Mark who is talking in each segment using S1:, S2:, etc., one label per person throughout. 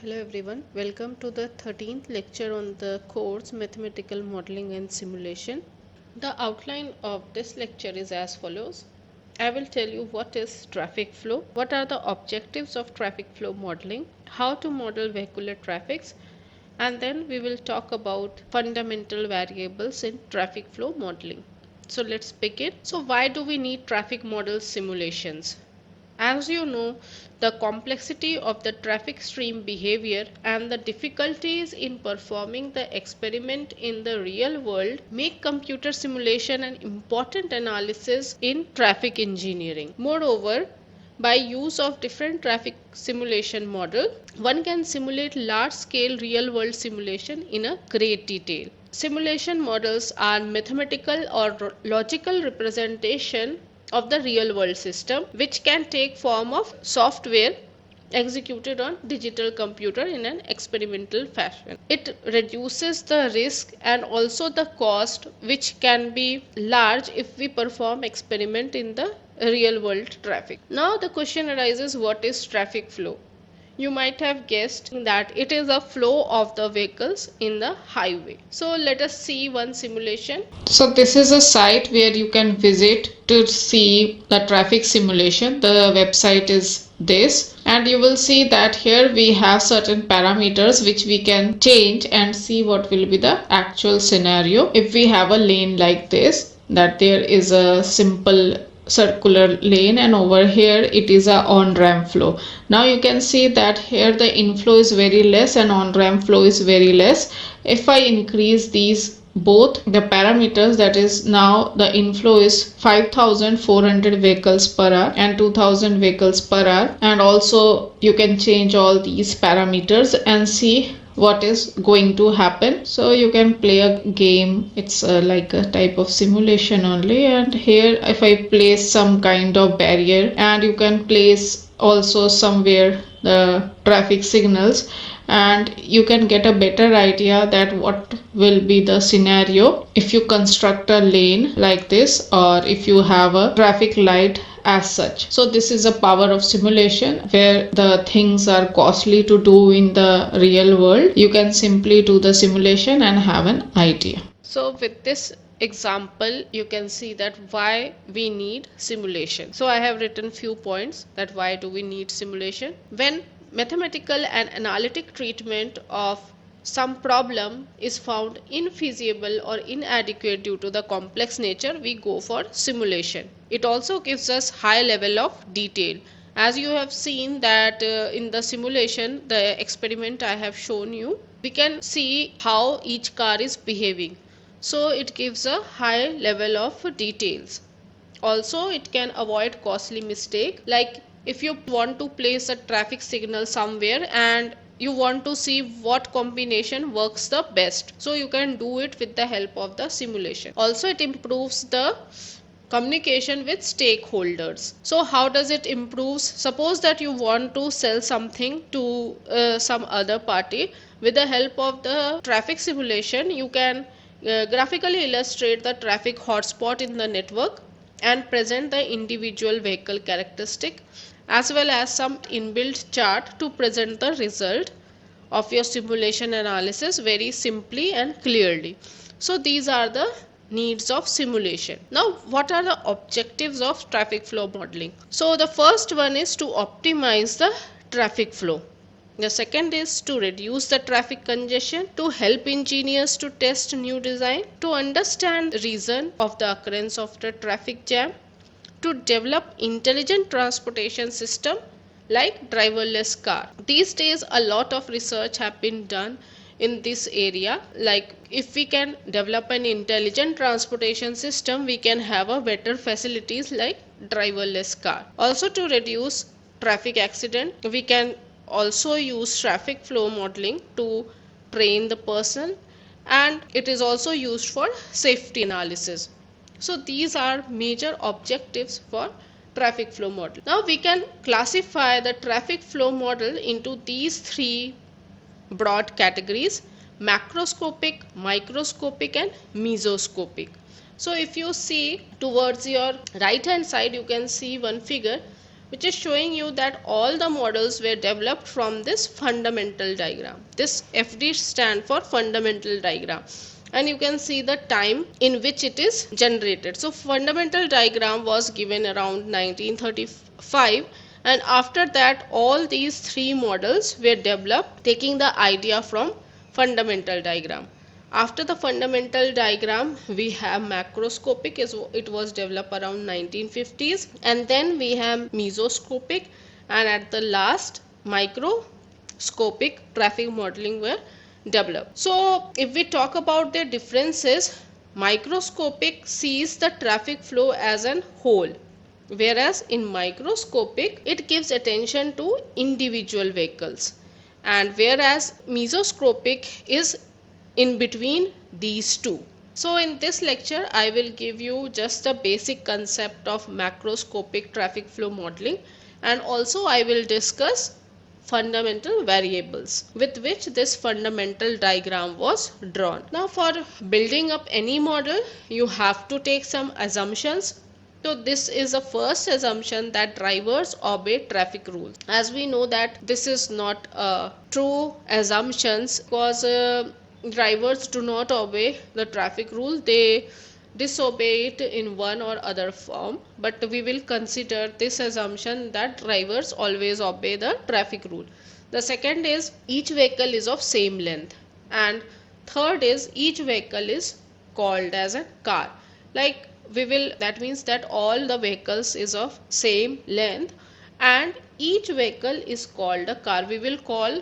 S1: Hello everyone, welcome to the 13th lecture on the course Mathematical Modeling and Simulation. The outline of this lecture is as follows. I will tell you what is traffic flow, what are the objectives of traffic flow modeling, how to model vehicular traffics, and then we will talk about fundamental variables in traffic flow modeling. So let's begin. So why do we need traffic model simulations? As you know, the complexity of the traffic stream behavior and the difficulties in performing the experiment in the real world make computer simulation an important analysis in traffic engineering. Moreover, by use of different traffic simulation model, one can simulate large scale real world simulation in a great detail. Simulation models are mathematical or logical representation of the real world system, which can take form of software executed on digital computer in an experimental fashion. It reduces the risk and also the cost, which can be large if we perform experiment in the real world traffic. Now the question arises, what is traffic flow? You might have guessed that it is a flow of the vehicles in the highway. So let us see one simulation. So this is a site where you can visit to see the traffic simulation. The website is this, and you will see that here we have certain parameters which we can change and see what will be the actual scenario if we have a lane like this, that there is a simple circular lane and over here it is a on ramp flow. Now you can see that here the inflow is very less and on ramp flow is very less. If I increase these both the parameters, that is now the inflow is 5400 vehicles per hour and 2000 vehicles per hour, and also you can change all these parameters and see what is going to happen. So you can play a game. It's like a type of simulation only, and here if I place some kind of barrier, and you can place also somewhere the traffic signals, and you can get a better idea that what will be the scenario if you construct a lane like this or if you have a traffic light as such. So this is a power of simulation, where the things are costly to do in the real world. You can simply do the simulation and have an idea. So with this example, you can see that why we need simulation. So I have written few points that why do we need simulation. When mathematical and analytic treatment of some problem is found infeasible or inadequate due to the complex nature, we go for simulation. It also gives us high level of detail. As you have seen that in the simulation, the experiment I have shown you, we can see how each car is behaving. So it gives a high level of details. Also, it can avoid costly mistake, like if you want to place a traffic signal somewhere and you want to see what combination works the best, so you can do it with the help of the simulation. Also, it improves the communication with stakeholders. So how does it improve? Suppose that you want to sell something to some other party. With the help of the traffic simulation, you can graphically illustrate the traffic hotspot in the network and present the individual vehicle characteristic, as well as some inbuilt chart to present the result of your simulation analysis very simply and clearly. So these are the needs of simulation. Now what are the objectives of traffic flow modeling? So the first one is to optimize the traffic flow. The second is to reduce the traffic congestion, to help engineers to test new design, to understand the reason of the occurrence of the traffic jam, to develop intelligent transportation system like driverless car. These days a lot of research have been done in this area, like if we can develop an intelligent transportation system, we can have a better facilities like driverless car. Also, to reduce traffic accident, we can also use traffic flow modeling to train the person, and it is also used for safety analysis. So these are major objectives for traffic flow model. Now we can classify the traffic flow model into these three broad categories: macroscopic, microscopic and mesoscopic. So if you see towards your right hand side, you can see one figure which is showing you that all the models were developed from this fundamental diagram. This FD stand for fundamental diagram, and you can see the time in which it is generated. So fundamental diagram was given around 1935, and after that all these three models were developed taking the idea from fundamental diagram. After the fundamental diagram, we have macroscopic, it was developed around 1950s, and then we have mesoscopic, and at the last microscopic traffic modeling were developed. So if we talk about the differences, microscopic sees the traffic flow as an whole, whereas in microscopic it gives attention to individual vehicles, and whereas mesoscopic is in between these two. So in this lecture I will give you just a basic concept of macroscopic traffic flow modeling, and also I will discuss fundamental variables with which this fundamental diagram was drawn. Now for building up any model, you have to take some assumptions. So this is the first assumption, that drivers obey traffic rules. As we know that this is not a true assumptions, because drivers do not obey the traffic rule, they disobey it in one or other form, but we will consider this assumption that drivers always obey the traffic rule. The second is each vehicle is of same length, and third is each vehicle is called as a car. Like that means that all the vehicles is of same length and each vehicle is called a car. We will call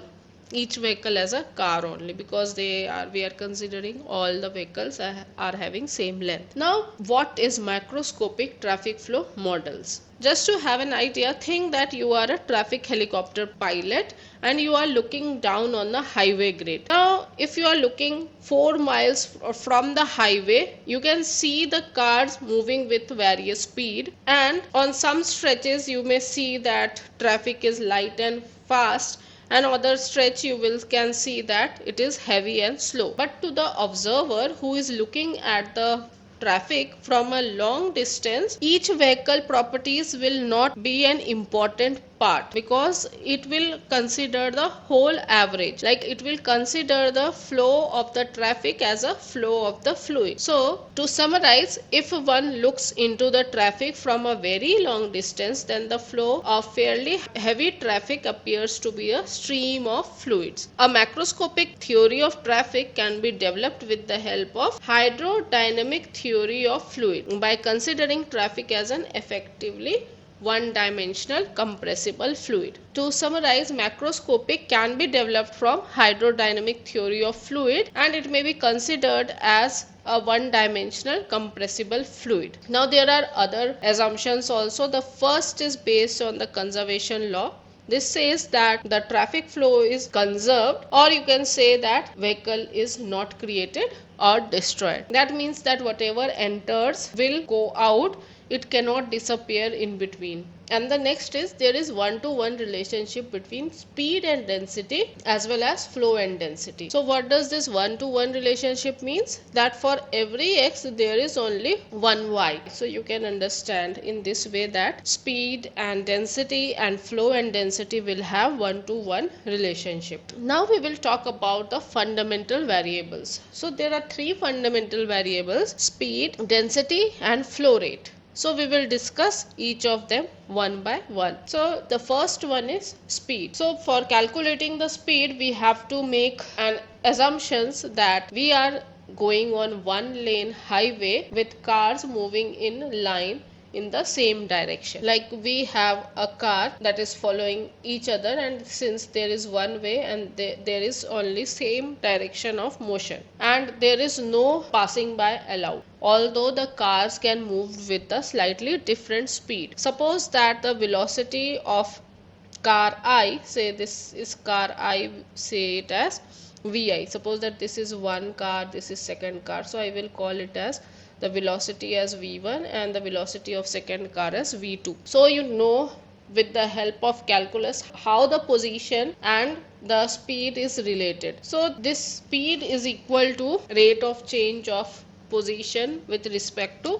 S1: each vehicle as a car only because we are considering all the vehicles are having same length. Now what is macroscopic traffic flow models? Just to have an idea, think that you are a traffic helicopter pilot and you are looking down on the highway grid. Now if you are looking 4 miles from the highway, you can see the cars moving with various speed, and on some stretches you may see that traffic is light and fast, and other stretch you can see that it is heavy and slow. But to the observer who is looking at the traffic from a long distance, each vehicle properties will not be an important part because it will consider the whole average, like it will consider the flow of the traffic as a flow of the fluid. So to summarize, if one looks into the traffic from a very long distance, then the flow of fairly heavy traffic appears to be a stream of fluids. A macroscopic theory of traffic can be developed with the help of hydrodynamic theory of fluid by considering traffic as an effectively one-dimensional compressible fluid. To summarize, macroscopic can be developed from hydrodynamic theory of fluid and it may be considered as a one-dimensional compressible fluid. Now there are other assumptions also. The first is based on the conservation law. This says that the traffic flow is conserved, or you can say that vehicle is not created or destroyed. That means that whatever enters will go out, it cannot disappear in between. And the next is there is one-to-one relationship between speed and density as well as flow and density. So what does this one-to-one relationship means? That for every x there is only one y. So you can understand in this way that speed and density and flow and density will have one-to-one relationship. Now we will talk about the fundamental variables. So there are three fundamental variables: speed, density and flow rate. So we will discuss each of them one by one. So the first one is speed. So for calculating the speed, we have to make an assumptions that we are going on one lane highway with cars moving in line in the same direction. Like we have a car that is following each other, and since there is one way and there is only same direction of motion and there is no passing by allowed, although the cars can move with a slightly different speed. Suppose that the velocity of car I, say this is car I, say it as Vi. Suppose that this is one car, this is second car, so I will call it as the velocity as v1 and the velocity of second car as v2. So you know with the help of calculus how the position and the speed is related. So this speed is equal to rate of change of position with respect to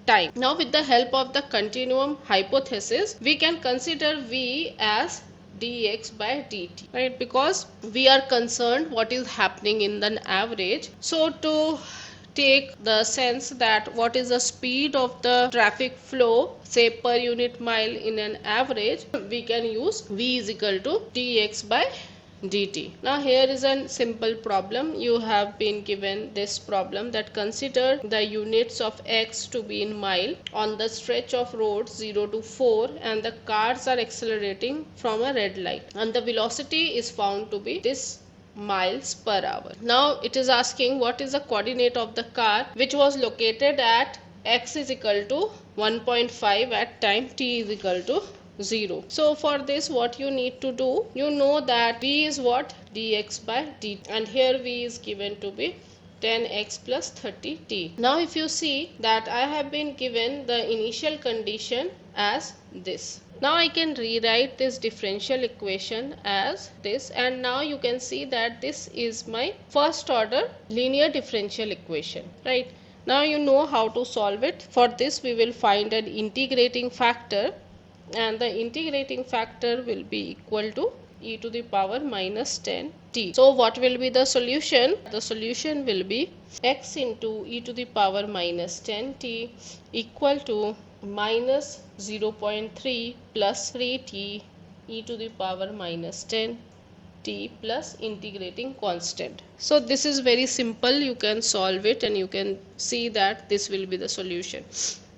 S1: time. Now with the help of the continuum hypothesis, we can consider V as dx by dt, right? Because we are concerned what is happening in the average. So to take the sense that what is the speed of the traffic flow, say per unit mile in an average, we can use V is equal to dx by dt. Now here is a simple problem. You have been given this problem that consider the units of x to be in mile on the stretch of road 0 to 4, and the cars are accelerating from a red light, and the velocity is found to be this miles per hour. Now it is asking what is the coordinate of the car which was located at x is equal to 1.5 at time t is equal to 0. So for this what you need to do, you know that V is what? dx by dt, and here V is given to be 10x plus 30t. Now if you see that I have been given the initial condition as this. Now I can rewrite this differential equation as this, and now you can see that this is my first order linear differential equation, right? Now you know how to solve it. For this we will find an integrating factor, and the integrating factor will be equal to e to the power minus 10t. So what will be the solution? The solution will be x into e to the power minus 10t equal to minus 0.3 plus 3t e to the power minus 10 t plus integrating constant. So this is very simple. You can solve it and you can see that this will be the solution.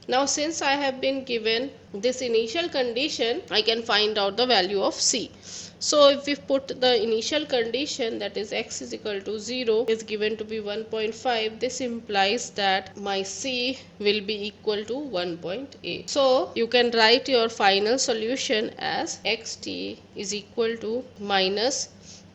S1: Now since I have been given this initial condition, I can find out the value of c. So if we put the initial condition, that is x is equal to 0 is given to be 1.5, this implies that my c will be equal to 1.8. So you can write your final solution as xt is equal to minus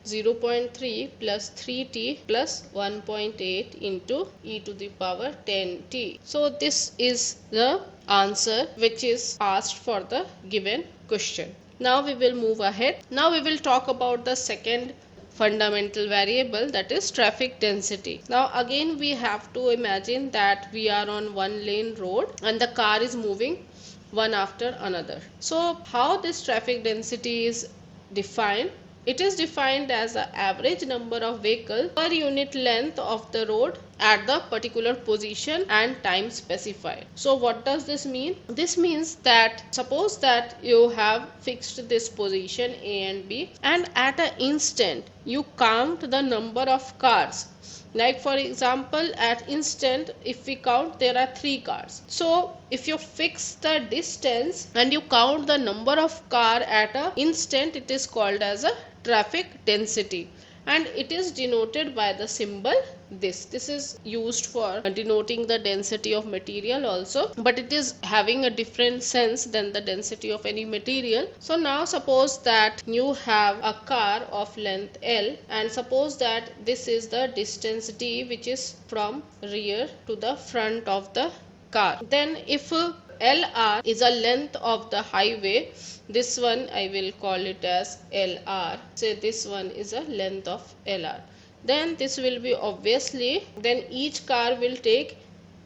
S1: 0.3 plus 3t plus 1.8 into e to the power 10t. So this is the answer which is asked for the given question. Now we will move ahead. Now we will talk about the second fundamental variable, that is traffic density. Now again we have to imagine that we are on one lane road and the car is moving one after another. So how this traffic density is defined? It is defined as the average number of vehicles per unit length of the road at the particular position and time specified. So what does this mean? This means that suppose that you have fixed this position A and B, and at an instant you count the number of cars. Like for example, at instant if we count, there are 3 cars. So if you fix the distance and you count the number of car at an instant, it is called as a traffic density, and it is denoted by the symbol this. This is used for denoting the density of material also, but it is having a different sense than the density of any material. So now suppose that you have a car of length L, and suppose that this is the distance D, which is from rear to the front of the car. Then if LR is a length of the highway, this one I will call it as LR. Say this one is a length of LR. Then this will be obviously, then each car will take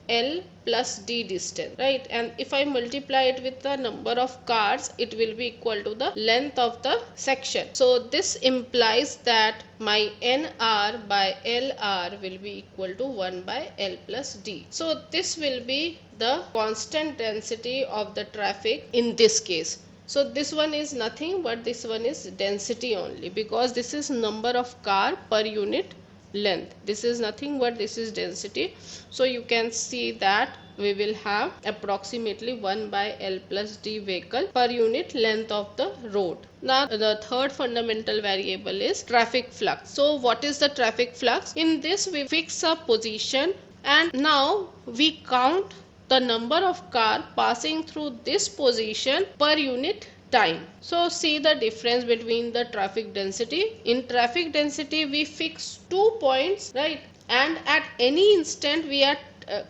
S1: L plus D distance, right? And if I multiply it with the number of cars, it will be equal to the length of the section. So this implies that my NR by LR will be equal to 1 by L plus D. So this will be the constant density of the traffic in this case. So this one is nothing but this one is density only, because this is number of car per unit length. This is nothing but this is density. So you can see that we will have approximately 1 by L plus D vehicle per unit length of the road. Now the third fundamental variable is traffic flux. So what is the traffic flux? In this we fix a position, and now we count the number of car passing through this position per unit time. So see the difference between the traffic density. In traffic density we fix 2 points, right? And at any instant we are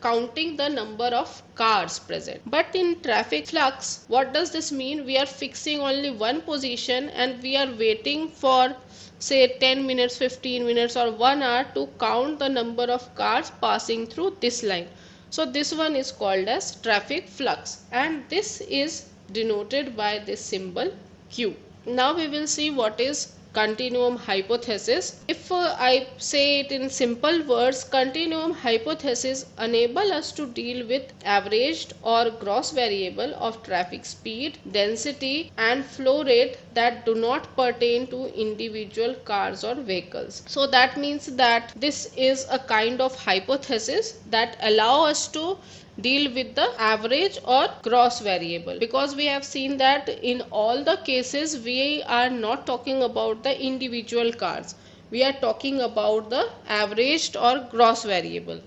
S1: counting the number of cars present. But in traffic flux, what does this mean? We are fixing only one position and we are waiting for say 10 minutes, 15 minutes or 1 hour to count the number of cars passing through this line. So this one is called as traffic flux, and this is denoted by this symbol Q. Now we will see what is continuum hypothesis. If I say it in simple words, continuum hypothesis enable us to deal with averaged or gross variable of traffic speed, density and flow rate that do not pertain to individual cars or vehicles. So that means that this is a kind of hypothesis that allow us to deal with the average or gross variable, because we have seen that in all the cases we are not talking about the individual cars, we are talking about the averaged or gross variable.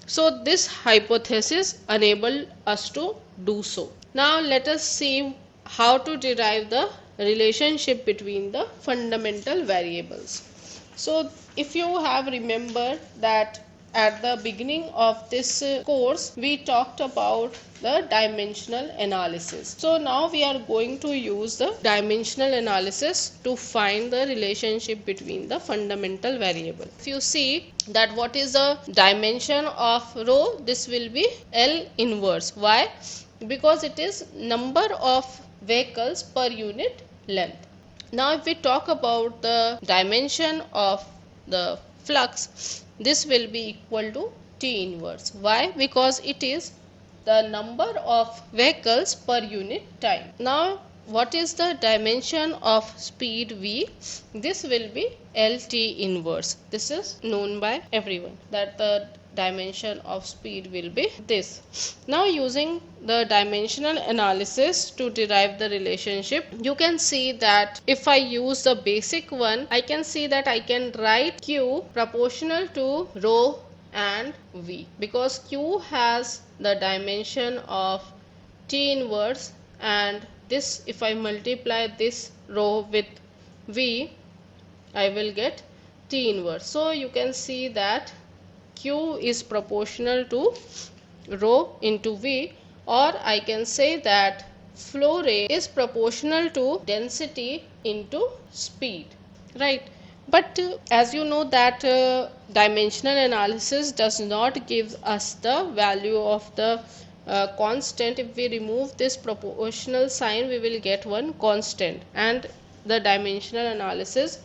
S1: So this hypothesis enable us to do so. Now let us see how to derive the relationship between the fundamental variables. So if you have remembered that at the beginning of this course we talked about the dimensional analysis. So now we are going to use the dimensional analysis to find the relationship between the fundamental variable. If you see that what is the dimension of rho, this will be L inverse. Why? Because it is number of vehicles per unit length. Now if we talk about the dimension of the flux, this will be equal to T inverse. Why? Because it is the number of vehicles per unit time. Now what is the dimension of speed V? This will be LT inverse. This is known by everyone that the dimension of speed will be this. Now using the dimensional analysis to derive the relationship, you can see that if I use the basic one, I can see that I can write Q proportional to rho and V, because Q has the dimension of T inverse, and this, if I multiply this rho with V, I will get T inverse. So you can see that Q is proportional to rho into V, or I can say that flow rate is proportional to density into speed, right? But as you know that dimensional analysis does not give us the value of the constant. If we remove this proportional sign, we will get one constant, and the dimensional analysis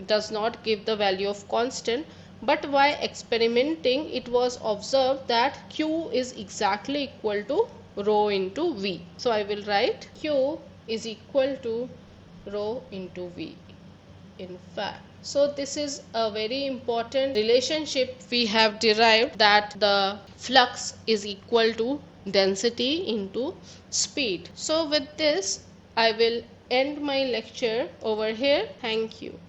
S1: does not give the value of constant. But while experimenting, it was observed that Q is exactly equal to rho into V. So I will write Q is equal to rho into V in fact. So this is a very important relationship we have derived, that the flux is equal to density into speed. So with this I will end my lecture over here. Thank you.